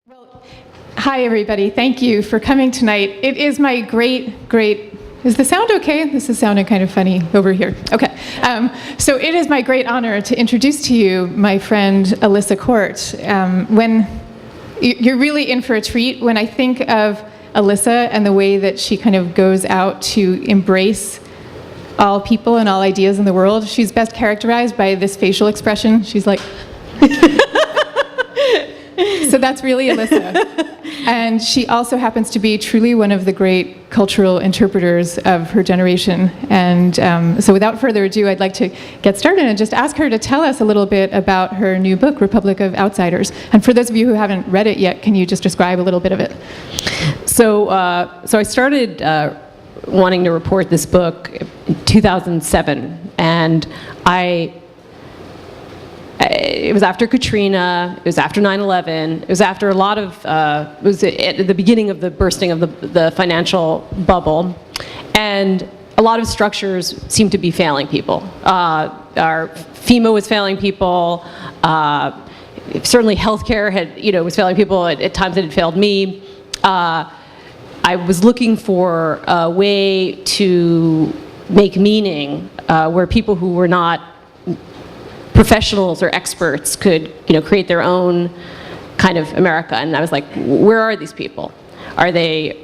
Well, hi everybody. Thank you for coming tonight. It is my great, is the sound okay? This is sounding kind of funny over here. Okay. So it is my great honor to introduce to you my friend Alissa Quart. When you're really in for a treat, when I think of Alissa and the way that she kind of goes out to embrace all people and all ideas in the world, she's best characterized by this facial expression. She's like, so that's really Alissa. And she also happens to be truly one of the great cultural interpreters of her generation. And so without further ado, I'd like to get started and just ask her to tell us a little bit about her new book, Republic of Outsiders. And for those of you who haven't read it yet, can you just describe a little bit of it? So I started wanting to report this book in 2007, and it was after Katrina, it was after 9/11, it was after a lot of, it was at the beginning of the bursting of the financial bubble, and a lot of structures seemed to be failing people. Our FEMA was failing people, certainly healthcare was failing people, at times it had failed me. I was looking for a way to make meaning where people who were not professionals or experts could, create their own kind of America. And I was like, where are these people? Are they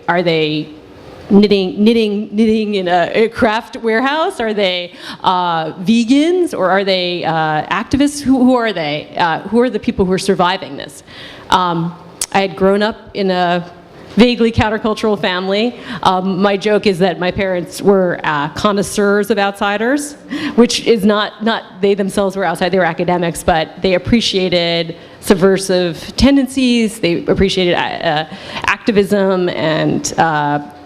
knitting in a craft warehouse? Are they vegans, or are they activists? Who are they? Who are the people who are surviving this? I had grown up in a vaguely countercultural family. My joke is that my parents were connoisseurs of outsiders, which is not they themselves were outside, they were academics, but they appreciated subversive tendencies, they appreciated activism and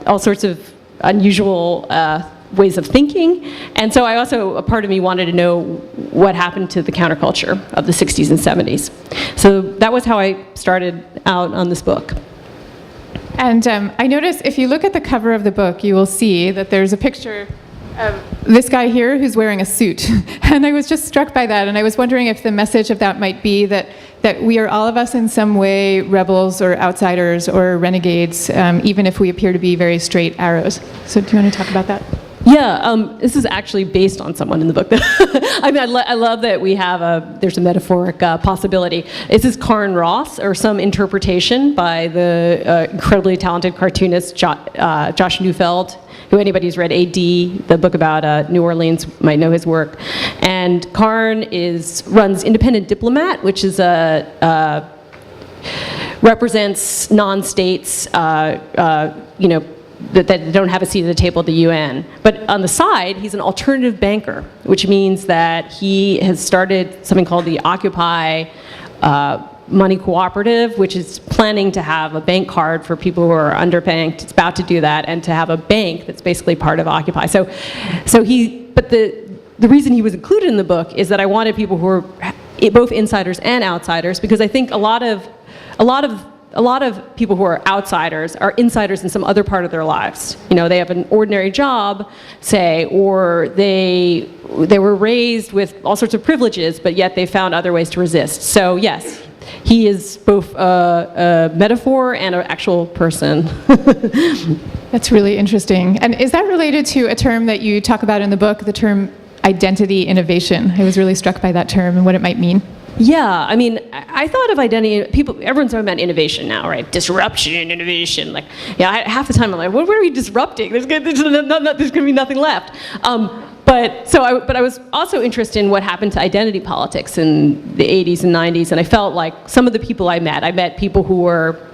all sorts of unusual ways of thinking. And so a part of me wanted to know what happened to the counterculture of the 60s and 70s. So that was how I started out on this book. And I noticed if you look at the cover of the book, you will see that there's a picture of this guy here who's wearing a suit. And I was just struck by that, and I was wondering if the message of that might be that we are all of us in some way rebels or outsiders or renegades, even if we appear to be very straight arrows. So do you want to talk about that? Yeah, this is actually based on someone in the book. I mean, I love that there's a metaphoric possibility. This is Karen Ross, or some interpretation by the incredibly talented cartoonist Josh Neufeld, who anybody who's read A.D., the book about New Orleans, might know his work. And Karen runs Independent Diplomat, which is represents non-states, that don't have a seat at the table at the UN. But on the side, he's an alternative banker, which means that he has started something called the Occupy Money Cooperative, which is planning to have a bank card for people who are underbanked. It's about to do that, and to have a bank that's basically part of Occupy. But the reason he was included in the book is that I wanted people who are both insiders and outsiders, because I think a lot of people who are outsiders are insiders in some other part of their lives. They have an ordinary job, say, or they were raised with all sorts of privileges, but yet they found other ways to resist. So yes, he is both a metaphor and an actual person. That's really interesting. And is that related to a term that you talk about in the book, the term identity innovation? I was really struck by that term and what it might mean. Yeah, I mean, I thought of identity, everyone's talking about innovation now, right? Disruption, innovation, half the time I'm like, what are we disrupting? There's going to be nothing left. But I was also interested in what happened to identity politics in the 80s and 90s, and I felt like some of the people I met people who were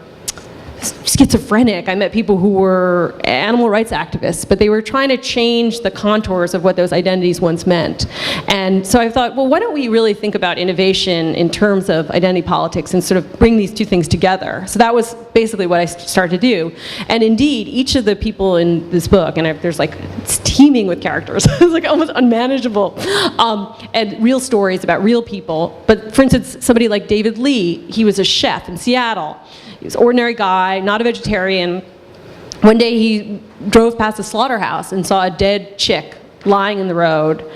schizophrenic, I met people who were animal rights activists, but they were trying to change the contours of what those identities once meant. And so I thought, well, why don't we really think about innovation in terms of identity politics and sort of bring these two things together? So that was basically what I started to do. And indeed, each of the people in this book, and it's teeming with characters, it's like almost unmanageable, and real stories about real people. But for instance, somebody like David Lee, he was a chef in Seattle. He was an ordinary guy, not a vegetarian. One day he drove past a slaughterhouse and saw a dead chick lying in the road,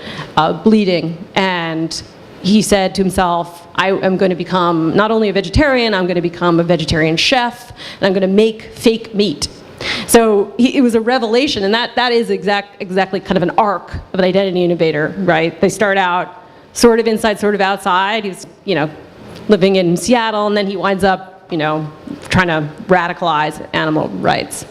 bleeding, and he said to himself, I am going to become not only a vegetarian, I'm going to become a vegetarian chef, and I'm going to make fake meat. So it was a revelation, and that is exactly kind of an arc of an identity innovator, right? They start out sort of inside, sort of outside. He's, living in Seattle, and then he winds up, trying to radicalize animal rights.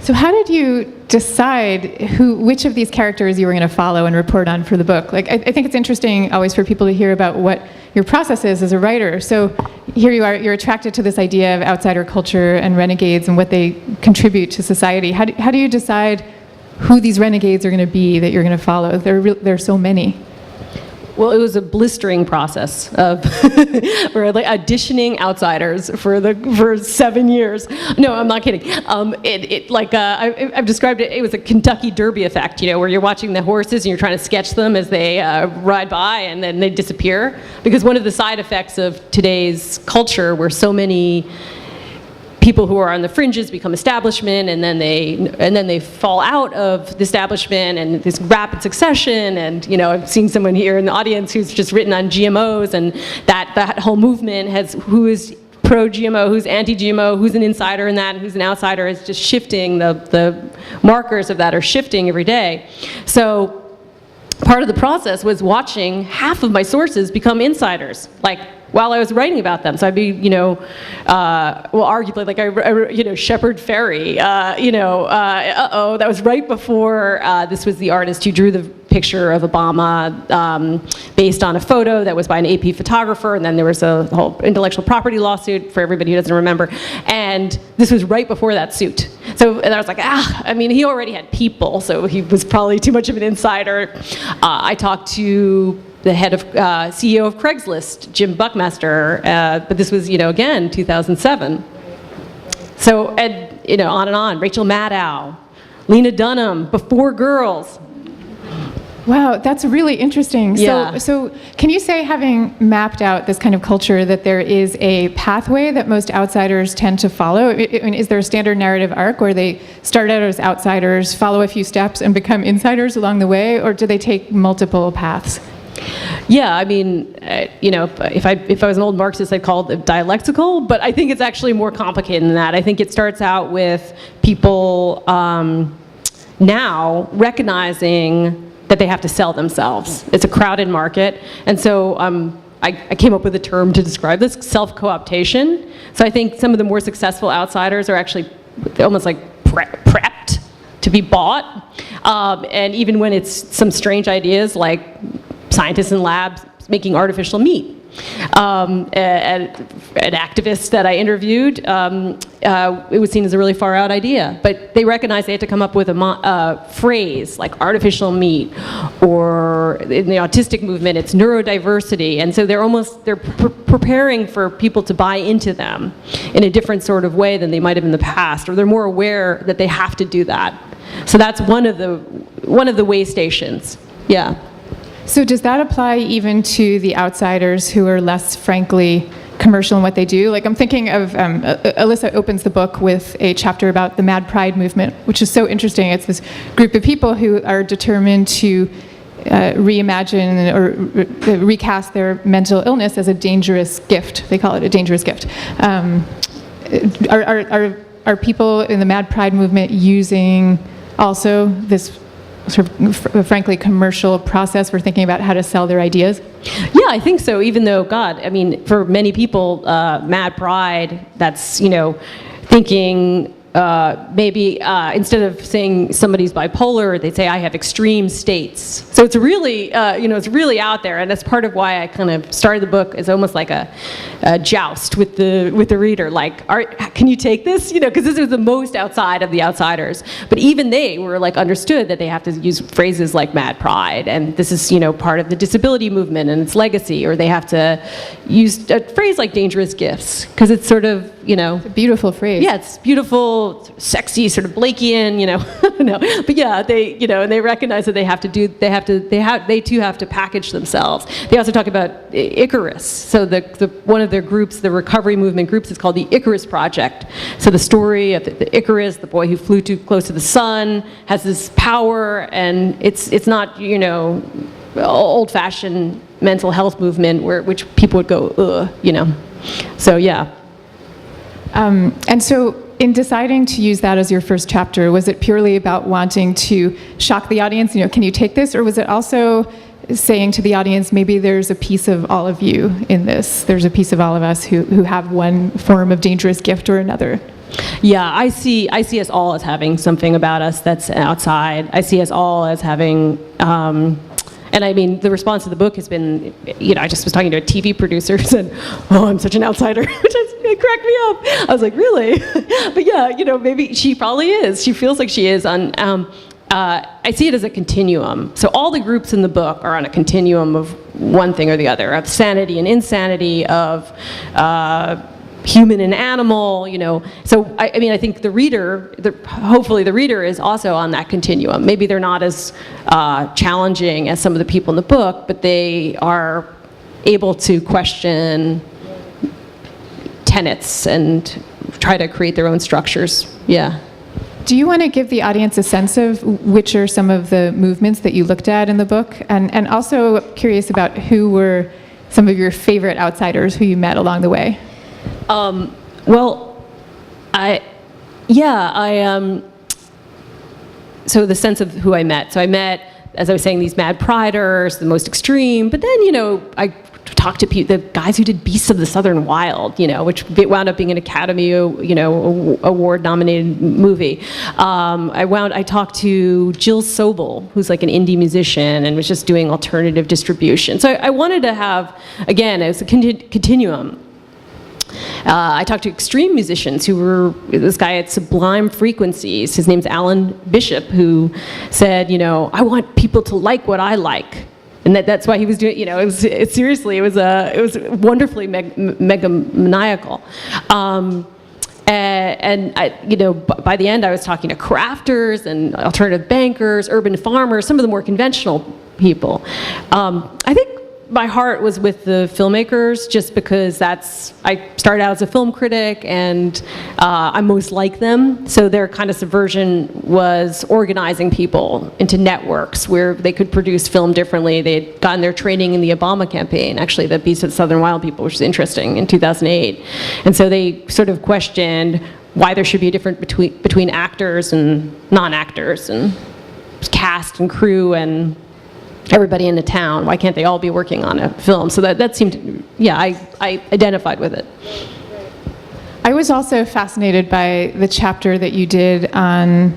So how did you decide which of these characters you were going to follow and report on for the book? Like, I think it's interesting always for people to hear about what your process is as a writer. So here you are, you're attracted to this idea of outsider culture and renegades and what they contribute to society. How do you decide who these renegades are going to be that you're going to follow? There are so many. Well, it was a blistering process of or like auditioning outsiders for 7 years. No, I'm not kidding. I've described it. It was a Kentucky Derby effect, where you're watching the horses and you're trying to sketch them as they ride by and then they disappear. Because one of the side effects of today's culture, where so many people who are on the fringes become establishment, and then they fall out of the establishment, and this rapid succession. And I've seen someone here in the audience who's just written on GMOs, and that whole movement has who is pro-GMO, who's anti-GMO, who's an insider in that, and who's an outsider is just shifting. The markers of that are shifting every day. So part of the process was watching half of my sources become insiders, while I was writing about them. So I'd be, arguably, Shepard Fairey, that was right before this was the artist who drew the picture of Obama based on a photo that was by an AP photographer, and then there was a whole intellectual property lawsuit for everybody who doesn't remember, and this was right before that suit. So, and I was like, he already had people, so he was probably too much of an insider. I talked to the head of CEO of Craigslist, Jim Buckmaster, but this was, again, 2007. So, and on and on. Rachel Maddow, Lena Dunham, Before Girls. Wow, that's really interesting. Yeah. So can you say, having mapped out this kind of culture, that there is a pathway that most outsiders tend to follow? Is there a standard narrative arc where they start out as outsiders, follow a few steps, and become insiders along the way, or do they take multiple paths? Yeah, if I was an old Marxist, I'd call it dialectical, but I think it's actually more complicated than that. I think it starts out with people now recognizing that they have to sell themselves. It's a crowded market, and so I came up with a term to describe this: self-cooptation. So I think some of the more successful outsiders are actually almost like prepped to be bought, and even when it's some strange ideas like scientists in labs making artificial meat. An activist that I interviewed, it was seen as a really far out idea, but they recognized they had to come up with a phrase like artificial meat, or in the autistic movement it's neurodiversity, and so they're preparing for people to buy into them in a different sort of way than they might have in the past, or they're more aware that they have to do that. So that's one of the way stations. Yeah. So does that apply even to the outsiders who are less, frankly, commercial in what they do? Like, I'm thinking of, Alissa opens the book with a chapter about the Mad Pride movement, which is so interesting. It's this group of people who are determined to reimagine or recast their mental illness as a dangerous gift. They call it a dangerous gift. Are people in the Mad Pride movement using also this sort of frankly commercial process for thinking about how to sell their ideas? Yeah, I think so, even though, for many people, Mad Pride, that's, thinking maybe instead of saying somebody's bipolar, they say I have extreme states. So it's really, it's really out there, and that's part of why I kind of started the book as almost like a joust with the reader. Like, can you take this? Because this is the most outside of the outsiders. But even they were understood that they have to use phrases like Mad Pride, and this is part of the disability movement and its legacy, or they have to use a phrase like dangerous gifts because it's sort of It's a beautiful phrase. Yeah, it's beautiful, sexy, sort of Blakean, But yeah, they, and they recognize that they too have to package themselves. They also talk about Icarus. So one of their groups, the recovery movement groups, is called the Icarus Project. So the story of the Icarus, the boy who flew too close to the sun, has this power, and it's not, old-fashioned mental health movement, which people would go, ugh, you know. So yeah. And so in deciding to use that as your first chapter, was it purely about wanting to shock the audience, you know, can you take this? Or was it also saying to the audience, maybe there's a piece of all of you in this. There's a piece of all of us who have one form of dangerous gift or another. Yeah, I see us all as having something about us that's outside. I see us all as having, and I mean, the response to the book has been, you know, I just was talking to a TV producer who said, oh, I'm such an outsider, which it cracked me up. I was like, really? But yeah, you know, maybe she probably is. She feels like she is on, I see it as a continuum. So all the groups in the book are on a continuum of one thing or the other, of sanity and insanity, of human and animal, you know. So I mean, I think the reader, hopefully the reader is also on that continuum. Maybe they're not as challenging as some of the people in the book, but they are able to question tenets and try to create their own structures. Yeah. Do you want to give the audience a sense of which are some of the movements that you looked at in the book? And also curious about who were some of your favorite outsiders who you met along the way? So the sense of who I met. So I met, as I was saying, these mad priders, the most extreme, but then, you know, I talked to the guys who did Beasts of the Southern Wild, you know, which wound up being an Academy, you know, award-nominated movie. I talked to Jill Sobel, who's like an indie musician and was just doing alternative distribution. So I wanted to have, again, it was a continuum. I talked to extreme musicians who were, this guy at Sublime Frequencies, his name's Alan Bishop, who said, you know, I want people to like what I like. And that's why he was doing, you know, it was wonderfully megamaniacal. And I, you know, by the end I was talking to crafters and alternative bankers, urban farmers, some of the more conventional people. I think my heart was with the filmmakers, just because I started out as a film critic and I'm most like them. So their kind of subversion was organizing people into networks where they could produce film differently. They'd gotten their training in the Obama campaign, actually, the Beasts of the Southern Wild people, which is interesting, in 2008. And so they sort of questioned why there should be a difference between actors and non-actors, and cast and crew and everybody in the town. Why can't they all be working on a film? So that seemed, yeah, I identified with it. I was also fascinated by the chapter that you did on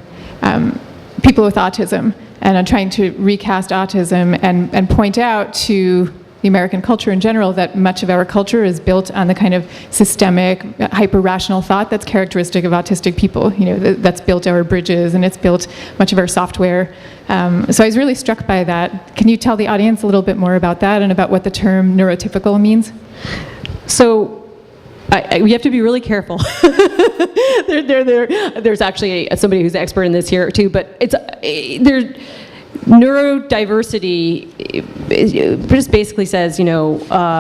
people with autism, and on trying to recast autism and point out to the American culture in general that much of our culture is built on the kind of systemic, hyper-rational thought that's characteristic of autistic people. You know, that's built our bridges, and it's built much of our software. So I was really struck by that. Can you tell the audience a little bit more about that and about what the term neurotypical means? So we have to be really careful. There's actually somebody who's an expert in this here too, but neurodiversity just basically says, you know,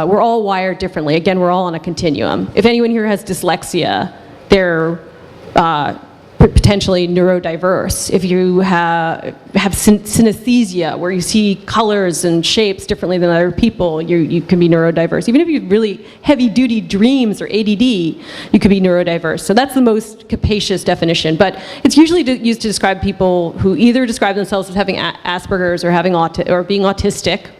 we're all wired differently. Again, we're all on a continuum. If anyone here has dyslexia, they're potentially neurodiverse. If you have synesthesia, where you see colors and shapes differently than other people, you can be neurodiverse. Even if you have really heavy-duty dreams or ADD, you could be neurodiverse. So that's the most capacious definition. But it's usually used to describe people who either describe themselves as having Asperger's or having or being autistic,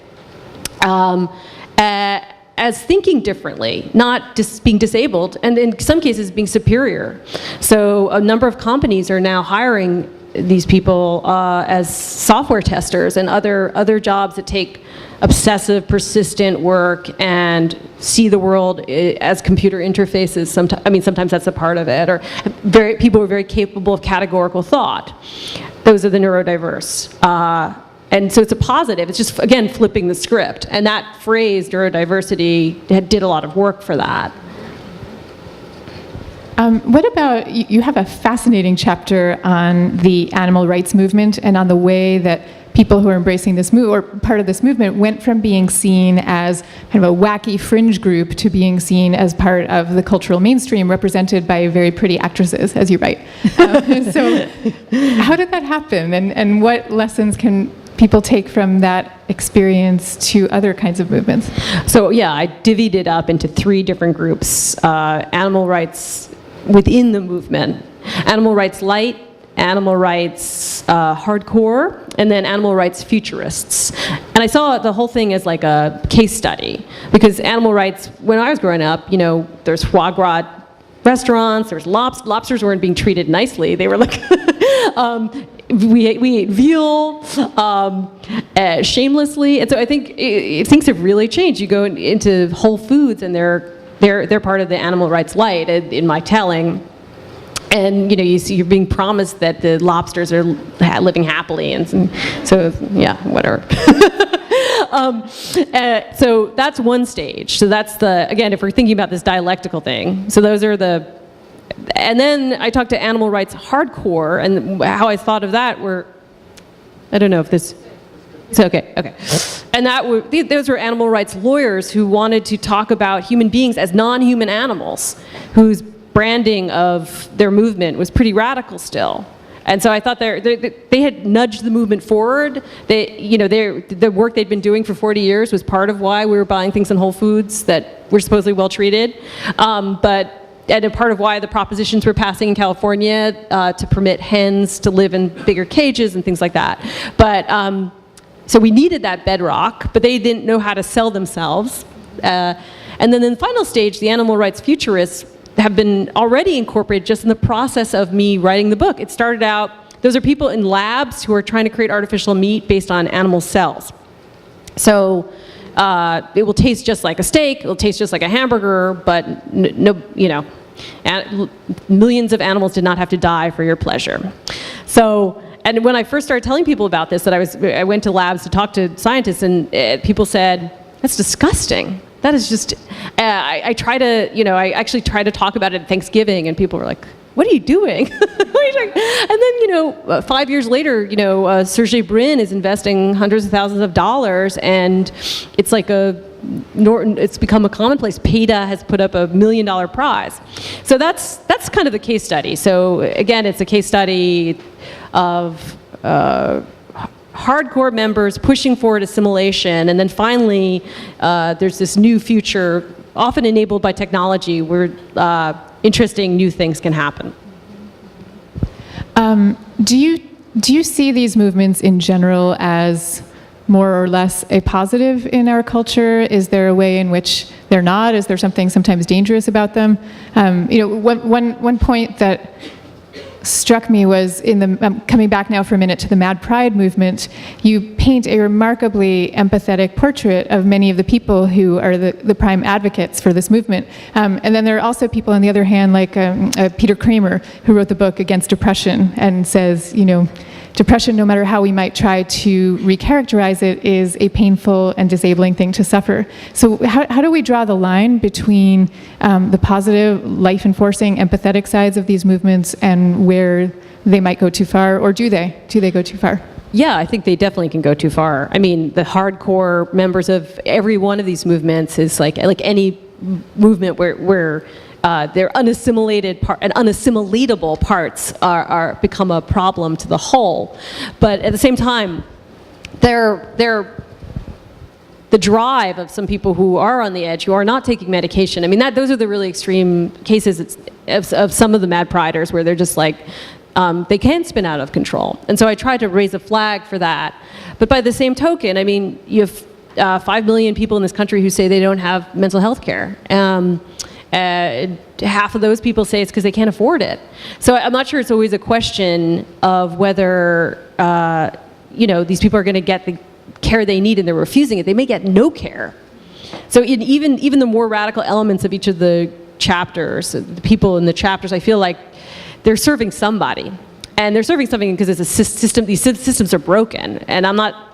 as thinking differently, not just being disabled, and in some cases being superior. So a number of companies are now hiring these people as software testers and other jobs that take obsessive, persistent work and see the world as computer interfaces. Sometimes that's a part of it. Or people who are very capable of categorical thought. Those are the neurodiverse. And so it's a positive. It's just, again, flipping the script. And that phrase, neurodiversity, did a lot of work for that. What about, you have a fascinating chapter on the animal rights movement and on the way that people who are embracing this move, or part of this movement, went from being seen as kind of a wacky fringe group to being seen as part of the cultural mainstream, represented by very pretty actresses, as you write. So how did that happen? And what lessons can people take from that experience to other kinds of movements? So yeah, I divvied it up into 3 different groups. Animal rights within the movement, animal rights light, animal rights hardcore, and then animal rights futurists. And I saw the whole thing as like a case study, because animal rights, when I was growing up, there's foie gras restaurants, there was lobsters weren't being treated nicely. They were like, we ate veal shamelessly. And so I think things have really changed. You go into Whole Foods and they're part of the animal rights light in my telling. And you're being promised that the lobsters are living happily, and so yeah, whatever. So that's one stage. So that's again, if we're thinking about this dialectical thing. So those are and then I talked to animal rights hardcore, and how I thought of that I don't know if this. It's okay. And those were animal rights lawyers who wanted to talk about human beings as non-human animals, whose branding of their movement was pretty radical still. And so I thought they had nudged the movement forward. The work they'd been doing for 40 years was part of why we were buying things in Whole Foods that were supposedly well treated. And a part of why the propositions were passing in California to permit hens to live in bigger cages and things like that. So we needed that bedrock, but they didn't know how to sell themselves. And then in the final stage, the animal rights futurists have been already incorporated just in the process of me writing the book. It started out, those are people in labs who are trying to create artificial meat based on animal cells. So it will taste just like a steak, it will taste just like a hamburger, but millions of animals did not have to die for your pleasure. So, and when I first started telling people about this, that I went to labs to talk to scientists, and people said, that's disgusting. That is just, I actually try to talk about it at Thanksgiving, and people were like, what are you doing? And then, 5 years later, Sergey Brin is investing hundreds of thousands of dollars, and it's like it's become a commonplace. PETA has put up $1 million prize. So that's kind of the case study. So again, it's a case study of hardcore members pushing forward assimilation, and then finally there's this new future, often enabled by technology, where interesting new things can happen. Do you see these movements in general as more or less a positive in our culture? Is there a way in which they're not? Is there something sometimes dangerous about them? One point that struck me was coming back now for a minute to the Mad Pride movement. You paint a remarkably empathetic portrait of many of the people who are the prime advocates for this movement. And then there are also people, on the other hand, like Peter Kramer, who wrote the book Against Depression, and says, depression, no matter how we might try to recharacterize it, is a painful and disabling thing to suffer. So how do we draw the line between the positive, life-enforcing, empathetic sides of these movements and where they might go too far, or do they? Do they go too far? Yeah, I think they definitely can go too far. I mean, the hardcore members of every one of these movements is like any movement where their unassimilatable parts are become a problem to the whole. But at the same time, they're the drive of some people who are on the edge, who are not taking medication. I mean, those are the really extreme cases of some of the Mad Priders, where they're just like, they can spin out of control. And so I tried to raise a flag for that. But by the same token, I mean, you have 5 million people in this country who say they don't have mental health care. Half of those people say it's because they can't afford it. So I'm not sure it's always a question of whether these people are going to get the care they need and they're refusing it. They may get no care. So even the more radical elements of each of the chapters, the people in the chapters, I feel like they're serving somebody. And they're serving something because it's a system. These systems are broken. And I'm not.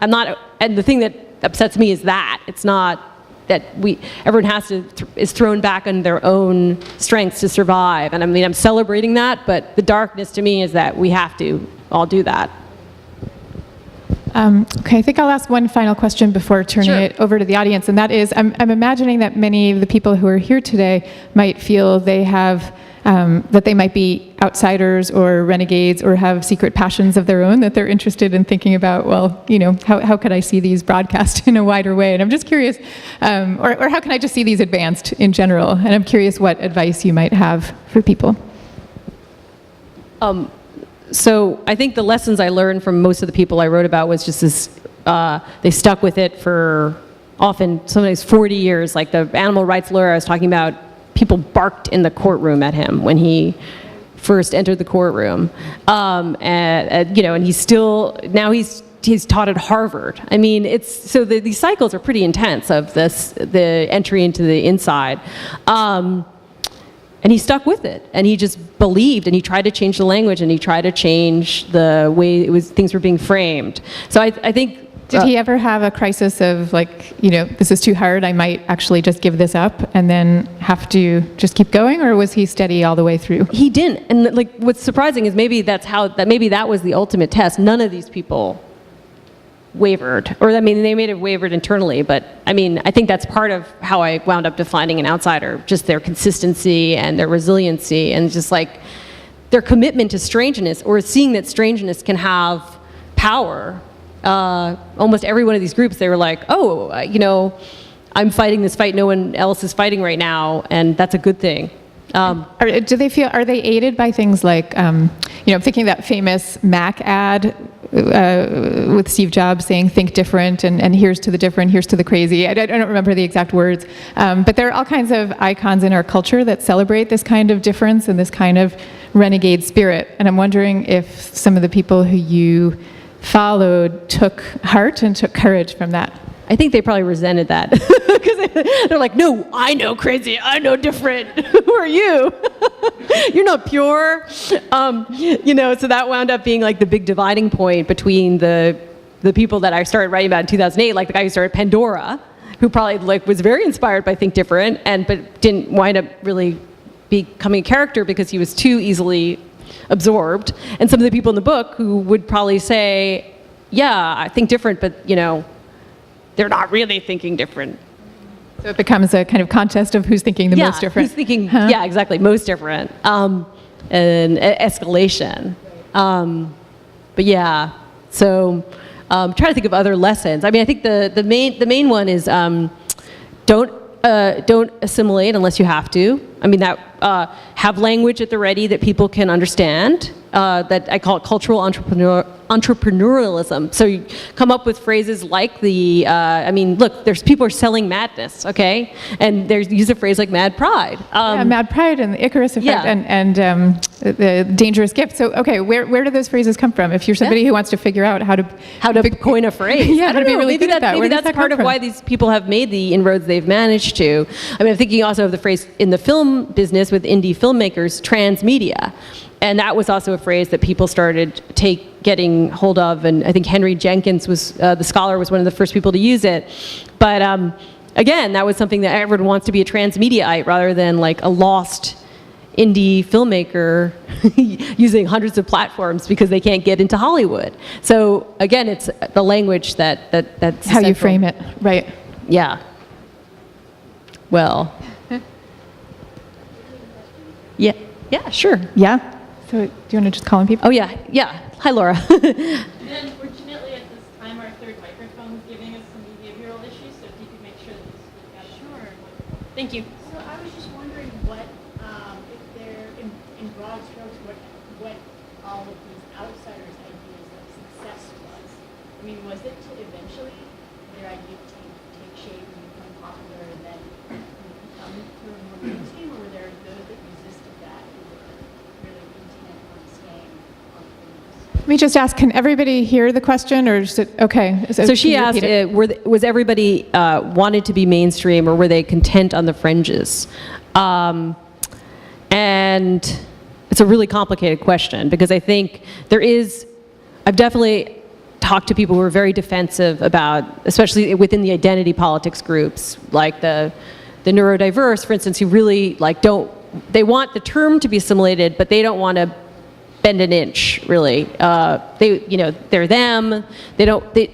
And the thing that upsets me is that it's not that everyone is thrown back on their own strengths to survive. And I mean, I'm celebrating that, but the darkness to me is that we have to all do that. Okay, I think I'll ask one final question before turning Sure. it over to the audience, and that is, I'm imagining that many of the people who are here today might feel they have, that they might be outsiders or renegades or have secret passions of their own that they're interested in thinking about, well, you know, how could I see these broadcast in a wider way? And I'm just curious, or how can I just see these advanced in general? And I'm curious what advice you might have for people. So I think the lessons I learned from most of the people I wrote about was just this, they stuck with it for often, sometimes 40 years. Like the animal rights lawyer I was talking about, people barked in the courtroom at him when he first entered the courtroom. You know, and he's still, now he's taught at Harvard. I mean, so these cycles are pretty intense of the entry into the inside. And he stuck with it, and he just believed, and he tried to change the language, and he tried to change the way things were being framed. So I think. Did he ever have a crisis of like, you know, this is too hard, I might actually just give this up and then have to just keep going, or was he steady all the way through? He didn't, and like what's surprising is maybe that was the ultimate test. None of these people wavered, or I mean, they may have wavered internally, but I mean, I think that's part of how I wound up defining an outsider, just their consistency and their resiliency, and just like their commitment to strangeness, or seeing that strangeness can have power. Almost every one of these groups, they were like, oh, you know, I'm fighting this fight no one else is fighting right now, and that's a good thing. Are they aided by things like, you know, I'm thinking that famous Mac ad with Steve Jobs saying, think different, and here's to the different, here's to the crazy. I don't remember the exact words, but there are all kinds of icons in our culture that celebrate this kind of difference and this kind of renegade spirit. And I'm wondering if some of the people who you followed took heart and took courage from that. I think they probably resented that because they're like, no, I know crazy, I know different. Who are you? You're not pure. You know, so that wound up being like the big dividing point between the people that I started writing about in 2008, like the guy who started Pandora, who probably like was very inspired by Think Different, but didn't wind up really becoming a character because he was too easily absorbed. And some of the people in the book who would probably say, yeah, I think different, but you know, they're not really thinking different. So it becomes a kind of contest of who's thinking the most different. Who's thinking, yeah, exactly, most different, and escalation. But yeah, so try to think of other lessons. I mean, I think the main one is don't assimilate unless you have to. I mean, that have language at the ready that people can understand. That I call it cultural entrepreneurialism. So you come up with phrases like I mean, look, there's people are selling madness, okay? And they use a phrase like mad pride. Mad pride and the Icarus effect, and the dangerous gift. So, okay, where do those phrases come from? If you're somebody who wants to figure out how to coin a phrase. Yeah, how to be really good at that. Maybe that's part of why these people have made the inroads they've managed to. I mean, I'm thinking also of the phrase in the film business with indie filmmakers, transmedia. And that was also a phrase that people started getting hold of, and I think Henry Jenkins was the scholar was one of the first people to use it. But again, that was something that everyone wants to be a transmediaite rather than like a lost indie filmmaker using hundreds of platforms because they can't get into Hollywood. So again, it's the language that's how you frame it, right? Yeah. Well. Yeah, sure. Yeah. So do you want to just call on people? Oh, yeah. Hi, Laura. And unfortunately, at this time, our third microphone is giving us some behavioral issues, so if you could make sure that you speak out. Sure. Thank you. So I was just wondering what, if they're, in broad strokes, what all of these outsiders' ideas of success was. I mean, was it to eventually their idea take shape and become popular and then become sort of more mainstream, or were there those that resisted that who were really intent on staying on things? Let me just ask, can everybody hear the question, or is it, okay. So she asked, was everybody wanted to be mainstream, or were they content on the fringes? And it's a really complicated question, because I think I've definitely talked to people who are very defensive about, especially within the identity politics groups, like the neurodiverse, for instance, who really like they want the term to be assimilated, but they don't want to bend an inch, really. They're them.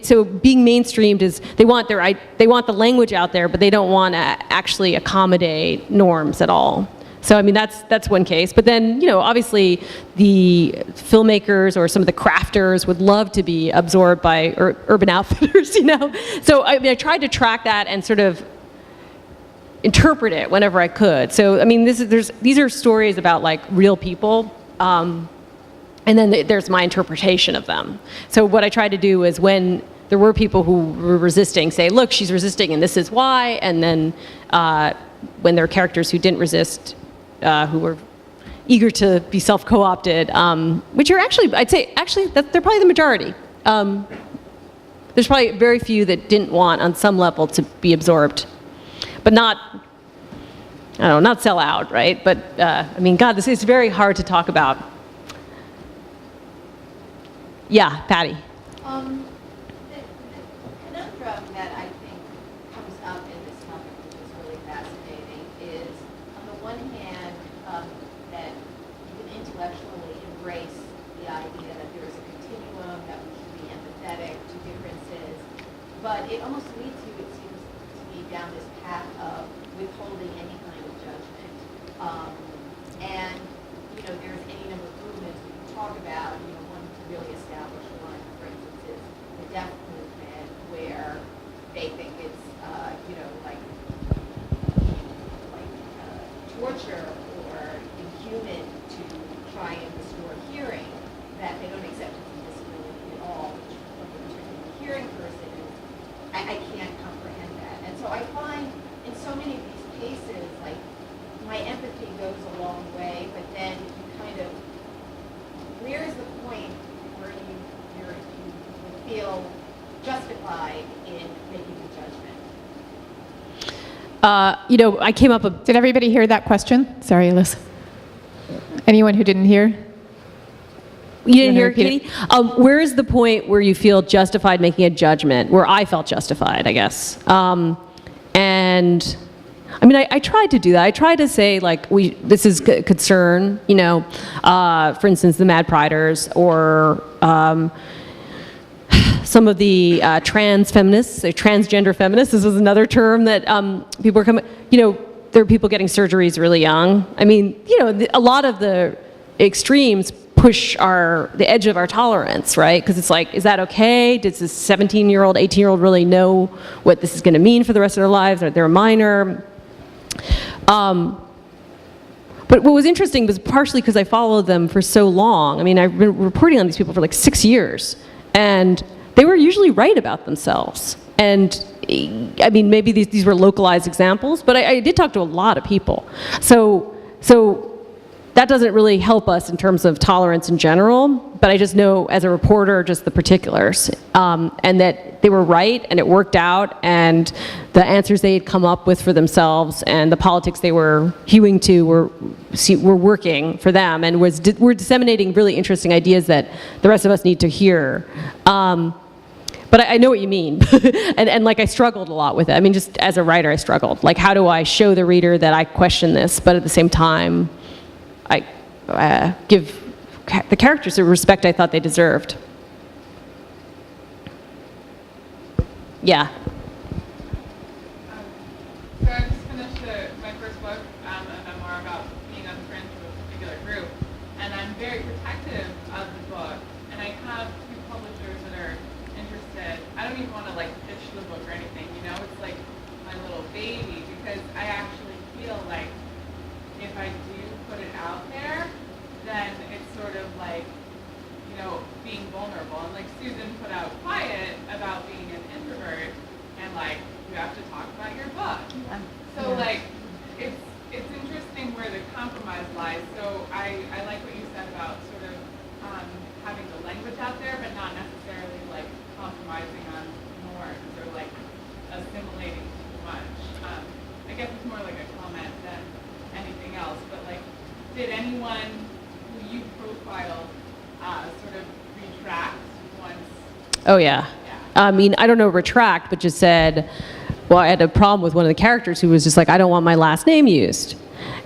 So being mainstreamed is they want the language out there, but they don't want to actually accommodate norms at all. So I mean that's one case. But then obviously the filmmakers or some of the crafters would love to be absorbed by Urban Outfitters. So I mean I tried to track that and sort of interpret it whenever I could. So I mean these are stories about like real people. And then there's my interpretation of them. So what I tried to do is when there were people who were resisting, say, look, she's resisting and this is why. And then when there are characters who didn't resist, who were eager to be self-co-opted, which are actually, I'd say, they're probably the majority. There's probably very few that didn't want, on some level, to be absorbed, but not sell out, right? But I mean, God, this is very hard to talk about. Yeah, Patty. The conundrum that I think comes up in this topic, which is really fascinating, is on the one hand that you can intellectually embrace the idea that there is a continuum, that we should be empathetic to differences, but it almost leads you, it seems to me, down this path of withholding any kind of judgment. And there's any number of movements we can talk about. One to really establish one, for instance, is the death movement, where they think it's torture or inhuman to try and restore hearing, that they don't accept as a disability at all, which from a particular hearing person is, I can't comprehend that. And so I find in so many of these cases, like, my empathy goes a long way, but then you kind of, where is the point where you feel justified in making a judgment? I came up with... Did everybody hear that question? Sorry, Alissa. Anyone who didn't hear? You didn't hear it, Katie? Where is the point where you feel justified making a judgment? Where I felt justified, I guess. And... I mean, I tried to do that. I tried to say, like, this is concern, for instance, the Mad Priders, or some of the trans feminists, transgender feminists. This is another term that people are coming, there are people getting surgeries really young. I mean, a lot of the extremes push the edge of our tolerance, right? Because it's like, is that okay? Does this 17-year-old, 18-year-old really know what this is going to mean for the rest of their lives? Or they're a minor? But what was interesting was partially because I followed them for so long. I mean, I've been reporting on these people for like 6 years, and they were usually right about themselves. And I mean, maybe these were localized examples, but I did talk to a lot of people. So that doesn't really help us in terms of tolerance in general, but I just know as a reporter just the particulars, and that they were right and it worked out, and the answers they had come up with for themselves and the politics they were hewing to were working for them, and were disseminating really interesting ideas that the rest of us need to hear. But I know what you mean. and like I struggled a lot with it. I mean, just as a writer, I struggled. Like, how do I show the reader that I question this, but at the same time, I give the characters the respect I thought they deserved. Yeah. So I just finished my first book, a memoir about being on the fringe of a particular group, and I'm very protective of the book. And I have two publishers that are interested. I don't even want to pitch the book or anything. It's like my little baby, because I actually feel like if I do put it out there, then it's sort of like, being vulnerable. And like Susan put out Quiet about being an introvert, and you have to talk about your book. So it's interesting where the compromise lies. So I like what you said about sort of having the language out there, but not necessarily compromising on norms or assimilating too much. I guess it's more like a comment than anything else, but did anyone who you profiled sort of retract once? Oh, yeah. I mean, I don't know retract, but just said, well, I had a problem with one of the characters who was just like, I don't want my last name used.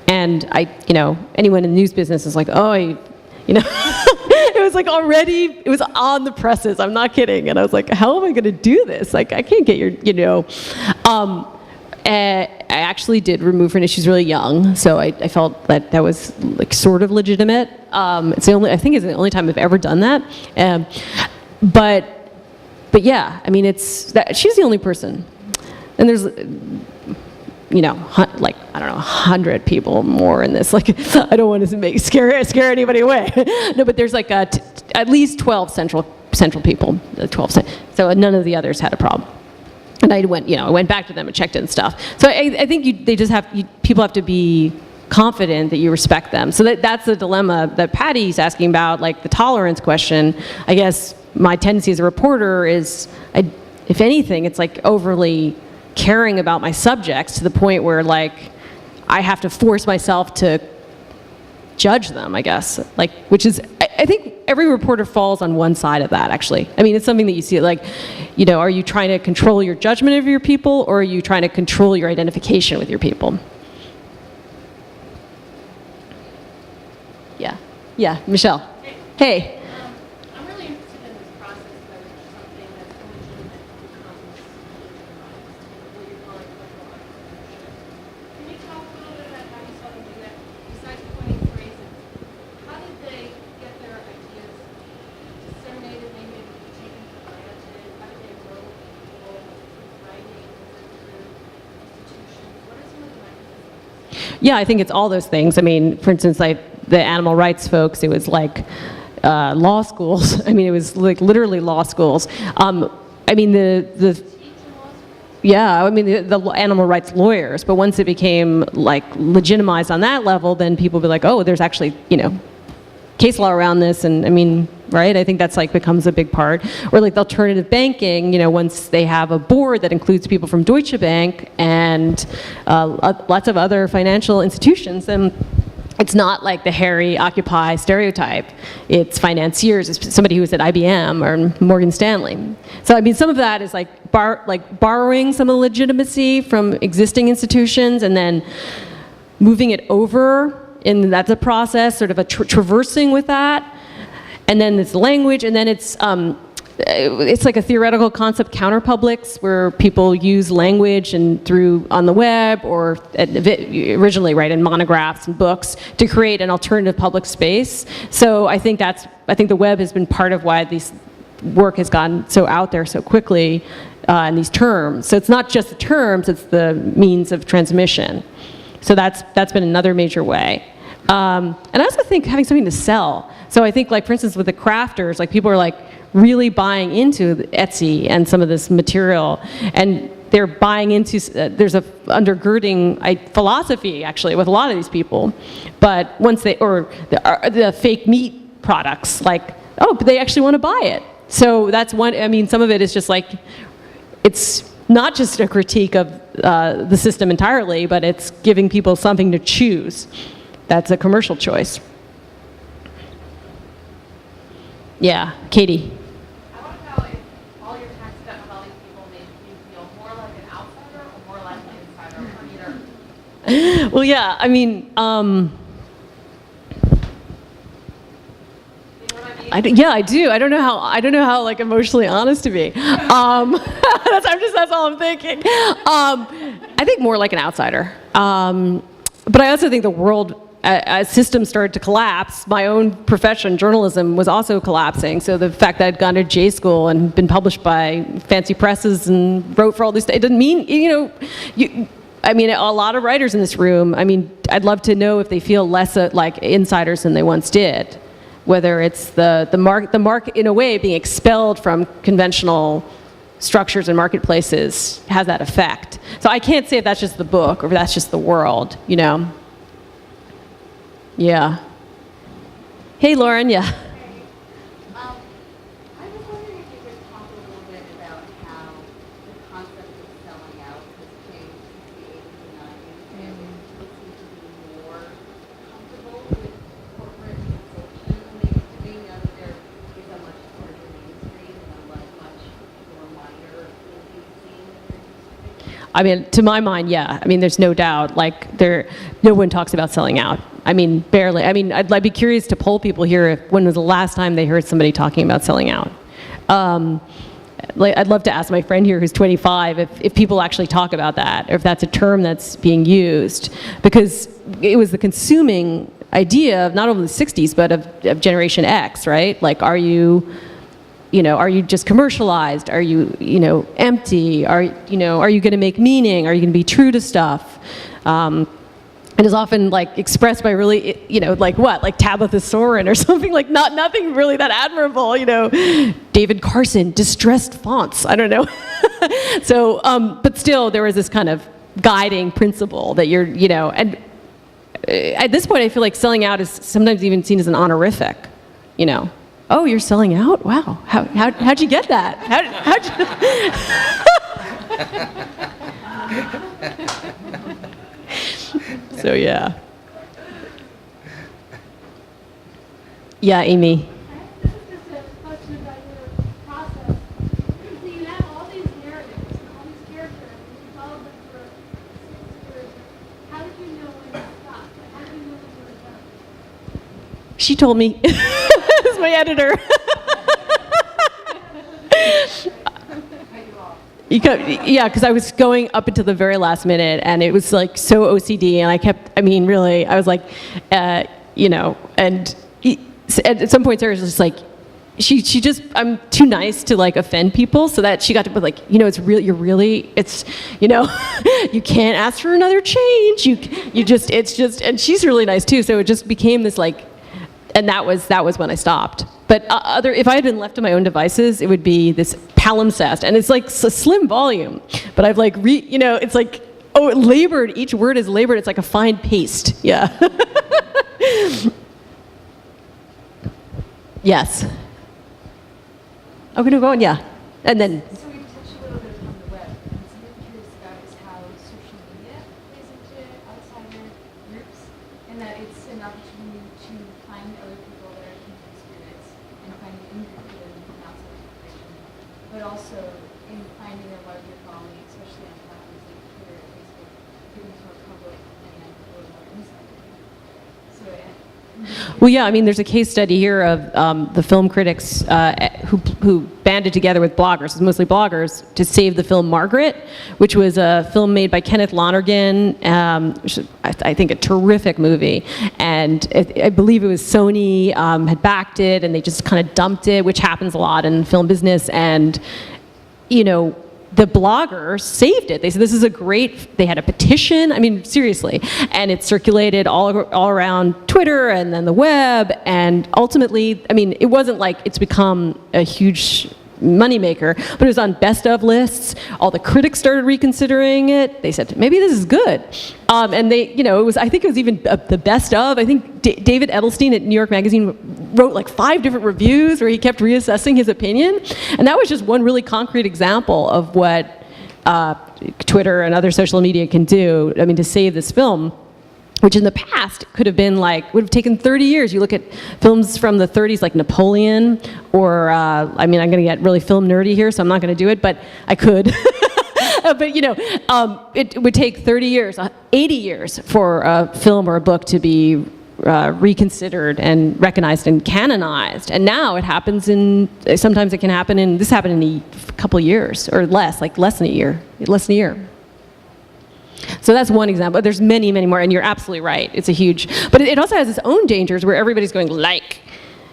And anyone in the news business is like, oh, was like already, it was on the presses. I'm not kidding. And I was like, how am I going to do this? Like, I can't get your, I actually did remove her, and she's really young, so I felt that was like sort of legitimate. It's the only, I think it's the only time I've ever done that. But yeah, I mean, it's that she's the only person, and there's, like, I don't know, 100 people more in this. Like, I don't want to scare anybody away. No, but there's like at least 12 central people, 12. So none of the others had a problem. And I went back to them and checked in and stuff. So I think people have to be confident that you respect them. So that's the dilemma that Patty's asking about, like the tolerance question. I guess my tendency as a reporter is, if anything, it's like overly caring about my subjects to the point where, like, I have to force myself to judge them, I guess. Like, which is, I think every reporter falls on one side of that, actually. I mean, it's something that you see, like, are you trying to control your judgment of your people, or are you trying to control your identification with your people? Yeah, Michelle. Hey. I'm really interested in this process of something that's legitimate becomes what you're calling cultural entrepreneurship. Can you talk a little bit about how you saw them do that? Besides coining phrases, how did they get their ideas disseminated, maybe taken for granted? How did they grow people through writing, through institutions? What are some of the mechanisms? Yeah, I think it's all those things. I mean, for instance, like the animal rights folks, it was like law schools. I mean, it was like literally law schools. I mean, the animal rights lawyers. But once it became like legitimized on that level, then people be like, oh, there's actually, case law around this. And I mean, right? I think that's like becomes a big part. Or like the alternative banking, once they have a board that includes people from Deutsche Bank and lots of other financial institutions, then it's not like the hairy Occupy stereotype. It's financiers, it's somebody who was at IBM or Morgan Stanley. So I mean, some of that is like borrowing some of the legitimacy from existing institutions and then moving it over, and that's a process, sort of a traversing with that. And then it's language, and then it's like a theoretical concept counterpublics where people use language and on the web or originally in monographs and books to create an alternative public space. So I think the web has been part of why this work has gotten so out there so quickly in these terms. So it's not just the terms, it's the means of transmission. So that's been another major way. And I also think having something to sell. So I think, like, for instance, with the crafters, like, people are like really buying into Etsy and some of this material, and they're buying into, there's a undergirding philosophy actually with a lot of these people, but once the fake meat products, like, oh, but they actually want to buy it. So that's one, I mean, some of it is just like, it's not just a critique of the system entirely, but it's giving people something to choose. That's a commercial choice. Yeah, Katie. I want to know if all your text about all these people made you feel more like an outsider or more like an insider, or neither? Well, yeah, I mean, You know what I mean? I do. I don't know how like emotionally honest to be. That's all I'm thinking. I think more like an outsider. But I also think the world, as systems started to collapse, my own profession, journalism, was also collapsing. So the fact that I'd gone to J school and been published by fancy presses and wrote for all these, it doesn't mean, I mean, a lot of writers in this room, I mean, I'd love to know if they feel less like insiders than they once did. Whether it's the market, in a way, being expelled from conventional structures and marketplaces has that effect. So I can't say if that's just the book or if that's just the world, Yeah. Hey, Lauren, yeah. I was wondering if you could talk a little bit about how the concept of selling out has changed since the 80s and 90s, and people seem to be more comfortable with corporate consumption. I mean, we know that there is a much larger mainstream and a much more minor movie scene than there used to be. I mean, to my mind, yeah. I mean, there's no doubt. Like, no one talks about selling out. I mean, barely. I mean, I'd be curious to poll people here when was the last time they heard somebody talking about selling out. I'd love to ask my friend here who's 25 if people actually talk about that, or if that's a term that's being used, because it was the consuming idea of not only the 60s but of Generation X, right? Like, are you just commercialized? Are you empty? Are you going to make meaning? Are you going to be true to stuff? And is often like expressed by really, like Tabitha Soren or something, like nothing really that admirable, David Carson, distressed fonts, I don't know. So, but still there was this kind of guiding principle that and at this point I feel like selling out is sometimes even seen as an honorific, Oh, you're selling out? Wow, how'd you get that? How'd you... So yeah. Yeah, Amy. This is just a question about your process. So you have all these narratives and all these characters, and you followed them for 6 years. How did you know when to stop? How did you know when you were done? She told me. It's my editor. Because I was going up until the very last minute, and it was like so OCD, and I was like, and at some point Sarah was just like, she just, I'm too nice to like offend people, so that she got to put like, it's real, you can't ask for another change, and she's really nice too, so it just became this like, and that was when I stopped. But if I had been left to my own devices, it would be this palimpsest, and it's like a slim volume. But I've like it's like labored. Each word is labored. It's like a fine paste. Yeah. Yes. Okay, no, go on. Yeah, and then. So we touched a little bit on the web, and something I'm curious about is how social media plays into outsider groups, and that it's an opportunity to find other people that are kindred spirits and finding in-group within an outside situation, but also in finding a larger following, especially on platforms like Twitter and Facebook, giving more public and people more insight. So. Well, yeah, I mean, there's a case study here of the film critics who banded together with bloggers, it's mostly bloggers, to save the film Margaret, which was a film made by Kenneth Lonergan, which is, I think, a terrific movie. And I believe it was Sony had backed it, and they just kind of dumped it, which happens a lot in the film business. And, the bloggers saved it. They said, this is they had a petition, I mean, seriously, and it circulated all around Twitter and then the web, and ultimately, I mean, it wasn't like it's become a huge moneymaker, but it was on best of lists. All the critics started reconsidering it. They said, maybe this is good. And they, I think it was even the best of. I think David Edelstein at New York Magazine wrote like 5 different reviews where he kept reassessing his opinion. And that was just one really concrete example of what Twitter and other social media can do, I mean, to save this film, which in the past could have been would have taken 30 years. You look at films from the 30s like Napoleon, or, I'm going to get really film nerdy here, so I'm not going to do it, but I could. But, it would take 30 years, 80 years for a film or a book to be reconsidered and recognized and canonized. And now it happens sometimes it can happen this happened in a couple years, or less than a year. So that's one example. There's many, many more, and you're absolutely right. It's a huge, but it also has its own dangers where everybody's going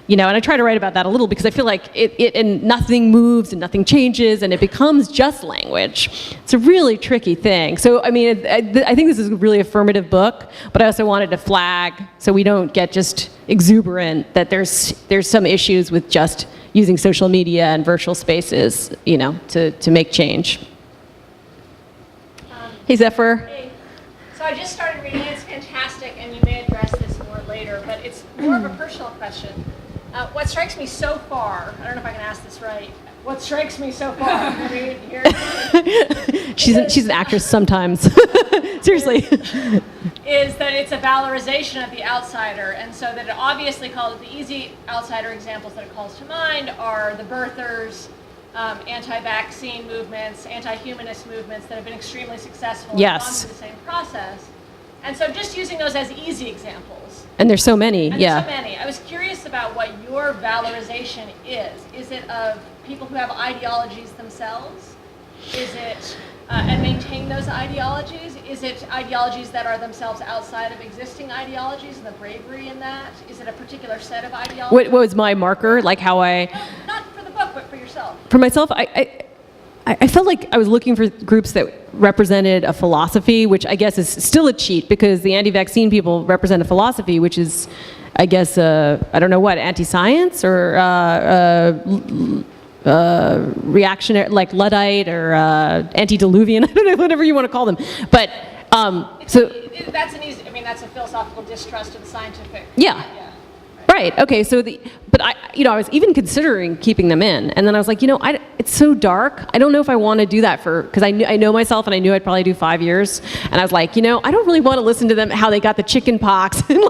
and I try to write about that a little because I feel like and nothing moves and nothing changes and it becomes just language. It's a really tricky thing. So, I mean, I think this is a really affirmative book, but I also wanted to flag so we don't get just exuberant that there's some issues with just using social media and virtual spaces, to make change. Hey, Zephyr. Hey. So I just started reading it. It's fantastic, and you may address this more later, but it's more of a personal question. What strikes me so far, I don't know if I can ask this right, what strikes me so far, she's an actress sometimes, seriously, is that it's a valorization of the outsider, and so that it obviously calls, the easy outsider examples that it calls to mind are the birthers, anti-vaccine movements, anti-humanist movements that have been extremely successful Yes. and gone through the same process. And so just using those as easy examples. And there's so many, And yeah. so many. I was curious about what your valorization is. Is it of people who have ideologies themselves? Is it, and maintain those ideologies? Is it ideologies that are themselves outside of existing ideologies and the bravery in that? Is it a particular set of ideologies? What was my marker? Like how I, No, not for the book, but for yourself. for myself, I felt like I was looking for groups that represented a philosophy, which I guess is still a cheat because the anti-vaccine people represent a philosophy, which is, I guess, I don't know what, anti-science or reactionary, like Luddite or antediluvian, I don't know, whatever you want to call them. But so That's an easy, I mean, that's a philosophical distrust of the scientific. yeah. Right. Okay. So but I was even considering keeping them in, and then I was like, it's so dark. I don't know if I want to do that because I know myself, and I knew I'd probably do 5 years, and I was like, I don't really want to listen to them how they got the chicken pox in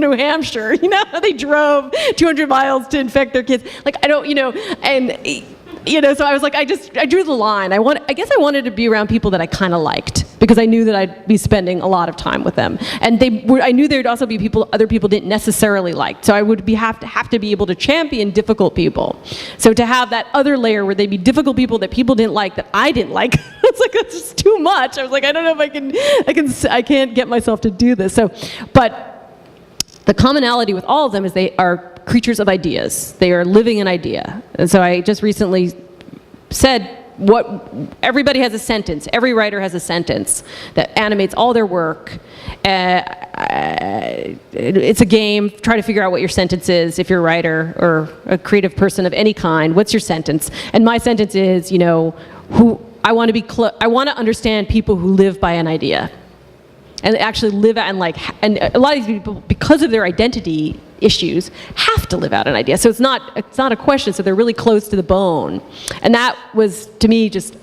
New Hampshire. How they drove 200 miles to infect their kids. Like I don't, so I was like, I drew the line. I guess I wanted to be around people that I kind of liked because I knew that I'd be spending a lot of time with them, and I knew there'd also be people other people didn't necessarily like. So I would have to be able to champion difficult people. So to have that other layer where they'd be difficult people that people didn't like that I didn't like, it's like that's just too much. I was like, I don't know if I can't get myself to do this. So, but the commonality with all of them is they are creatures of ideas. They are living an idea. And so I just recently said everybody has a sentence. Every writer has a sentence that animates all their work. It's a game. Try to figure out what your sentence is if you're a writer or a creative person of any kind. What's your sentence? And my sentence is, who I want to I want to understand people who live by an idea. And actually live out and a lot of these people, because of their identity issues, have to live out an idea. So it's not a question. So they're really close to the bone, and that was to me just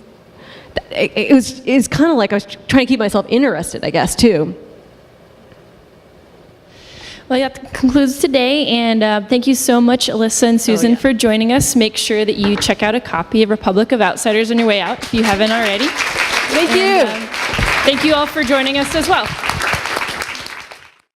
it was kind of like I was trying to keep myself interested, I guess, too. Well, that concludes today, and thank you so much, Alissa and Susan, for joining us. Make sure that you check out a copy of Republic of Outsiders on your way out if you haven't already. Thank you. Thank you all for joining us as well.